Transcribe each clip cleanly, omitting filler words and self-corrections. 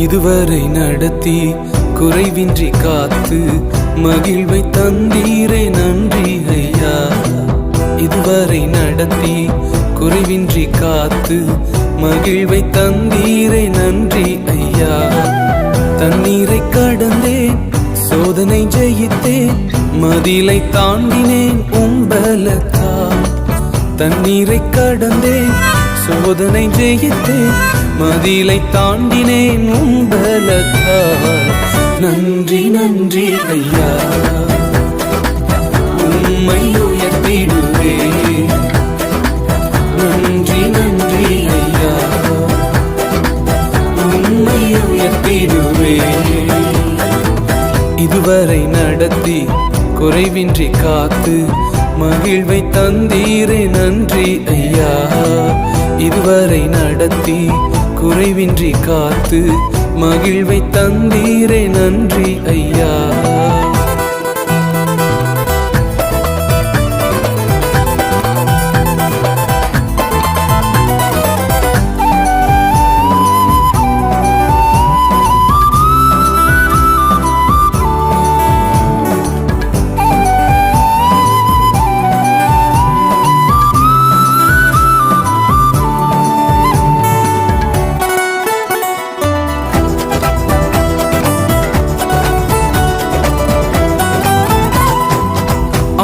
இதுவரை நடத்தி குறைவின்றி காத்து மகிழ்வை தந்தீரே நன்றி ஐயா. இதுவரை நடத்தி குறைவின்றி காத்து மகிழ்வை தந்தீரே நன்றி ஐயா. தண்ணீரை கடந்தேன், சோதனை ஜெயித்தேன், மதிலை தாண்டினேன் உம்பலத்தால். தண்ணீரை கடந்தேன், சோதனை ஜெயித்தேன், மதிலை தாண்டினேன் உம்பலத்தால். நன்றி நன்றி ஐயா, உம்மை உயர்த்திடுவேன். நன்றி நன்றி ஐயா, உம்மை உயர்த்திடுவேன். இதுவரை நடத்தி குறைவின்றி காத்து மகிழ்வை தந்தீரே நன்றி ஐயா. இதுவரை நடத்தி குறைவின்றி காத்து மகிழ்வை தந்தீரே நன்றி ஐயா.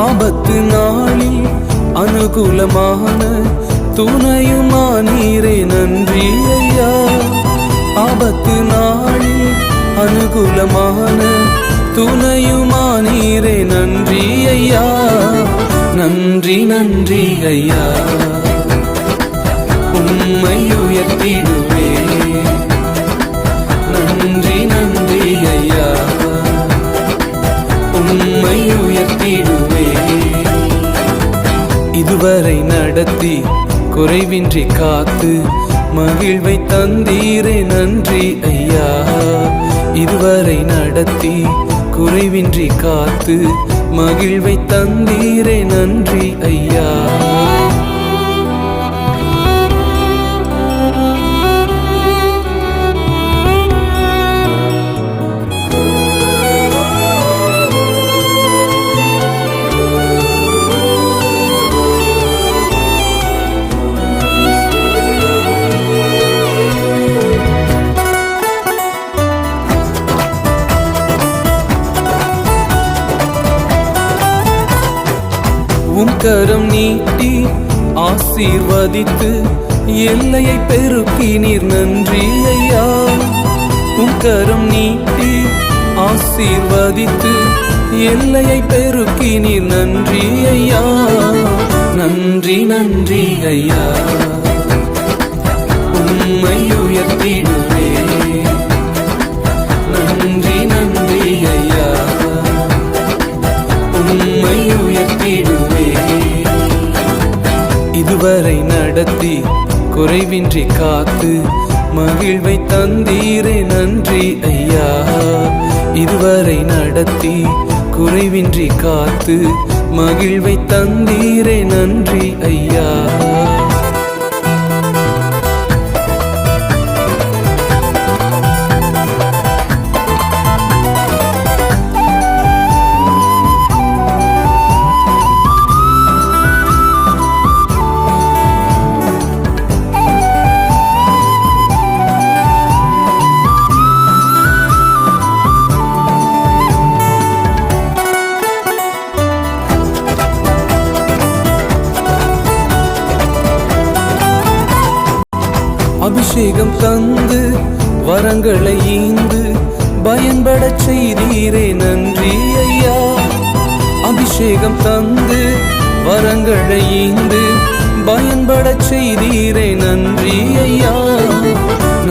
ஆபத்து நாளில் அனுகூலமான துணையுமானீரே நன்றி ஐயா. ஆபத்து நாளில் அனுகூலமான துணையுமானீரே நன்றி ஐயா. நன்றி நன்றி ஐயா, உம்மை உயர்த்திடுவேன். நன்றி நன்றி ஐயா, உம்மை உயர்த்திடுவேன். இதுவரை நடத்தி குறைவின்றி காத்து மகிழ்வை தந்தீரே நன்றி ஐயா. இதுவரை நடத்தி குறைவின்றி காத்து மகிழ்வை தந்தீரே நன்றி ஐயா. உம் கரம் நீட்டி ஆசீர்வதித்து எல்லையை பெருக்கினீர் நன்றி ஐயா. உம் கரம் நீட்டி ஆசீர்வதித்து எல்லையை பெருக்கினீர் நன்றி ஐயா. நன்றி நன்றி ஐயா, உம்மை உயர்த்திடுவேன். நன்றி நன்றி ஐயா, உம்மை உயர்த்திடுவேன். இதுவரை நடத்தி குறைவின்றி காத்து மகிழ்வை தந்தீரே நன்றி ஐயா. இதுவரை நடத்தி குறைவின்றி காத்து மகிழ்வை தந்தீரே நன்றி ஐயா. அபிஷேகம் தந்து வரங்களை ஈந்து பயன்படச் செய்தீரே நன்றி ஐயா. அபிஷேகம் தந்து வரங்களை ஈந்து பயன்படச் செய்தீரே நன்றி ஐயா.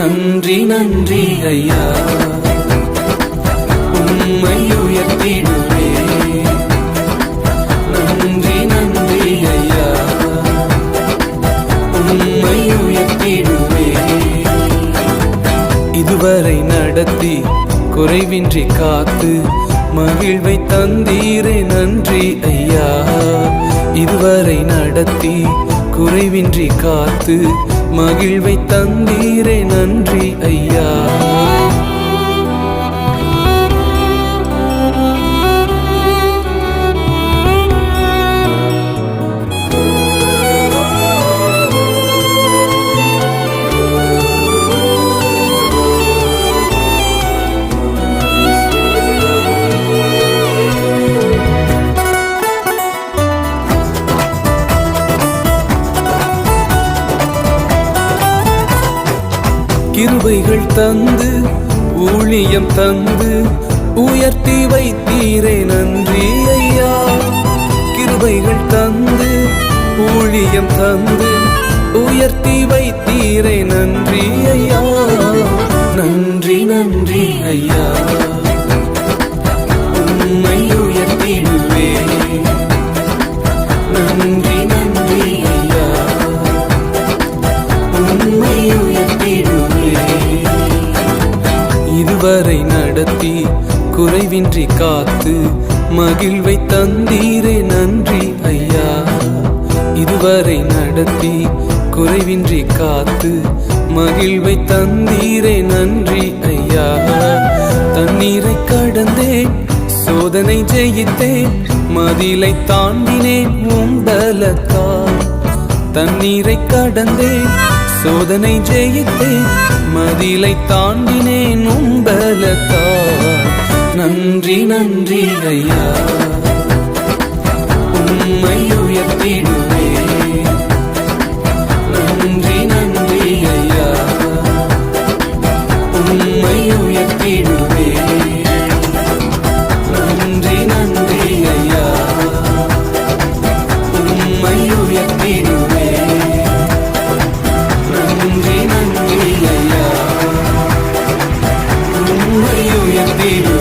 நன்றி நன்றி ஐயா, உம்மை உயர்த்திடுவேன். நன்றி நன்றி ஐயா, உம்மை உயர்த்திடுவேன். இதுவரை நடத்தி குறைவின்றி காத்து மகிழ்வை தந்தீரே நன்றி ஐயா. இதுவரை நடத்தி குறைவின்றி காத்து மகிழ்வை தந்தீரே நன்றி ஐயா. கிருபைகள் தந்து ஊழியம் தந்து உயர்த்தி வைத்தீரே நன்றி ஐயா. கிருபைகள் தந்து ஊழியம் தந்து உயர்த்தி வைத்தீரே நன்றி ஐயா. நன்றி நன்றி ஐயா, உம்மை உயர்த்திடுவே. நன்றி நன்றி ஐயா, உம்மை உயர்த்திடுவே. இதுவரை நடத்தி குறைவின்றி காத்து மகிழ்வை தந்தீரே நன்றி ஐயா. இதுவரை நடத்தி குறைவின்றி காத்து மகிழ்வை தந்தீரே நன்றி ஐயா. தண்ணீரை கடந்தேன், சோதனை ஜெயித்தேன், மதிலை தாண்டினேன் உம்பலத்தால். தண்ணீரை கடந்தேன், சோதனை ஜெயித்தேன், மதிலை தாண்டினேன் உம்பலத்தால். நன்றி நன்றி ஐயா, உம்மை உயர்த்திடுவே. நன்றி நன்றி ஐயா, உம்மை உயர்த்திடுவே. நன்றி நன்றி ஐயா, உம்மை உயர்த்திடுவே. நன்றி நன்றி ஐயா, உம்மை உயர்த்திடுவே.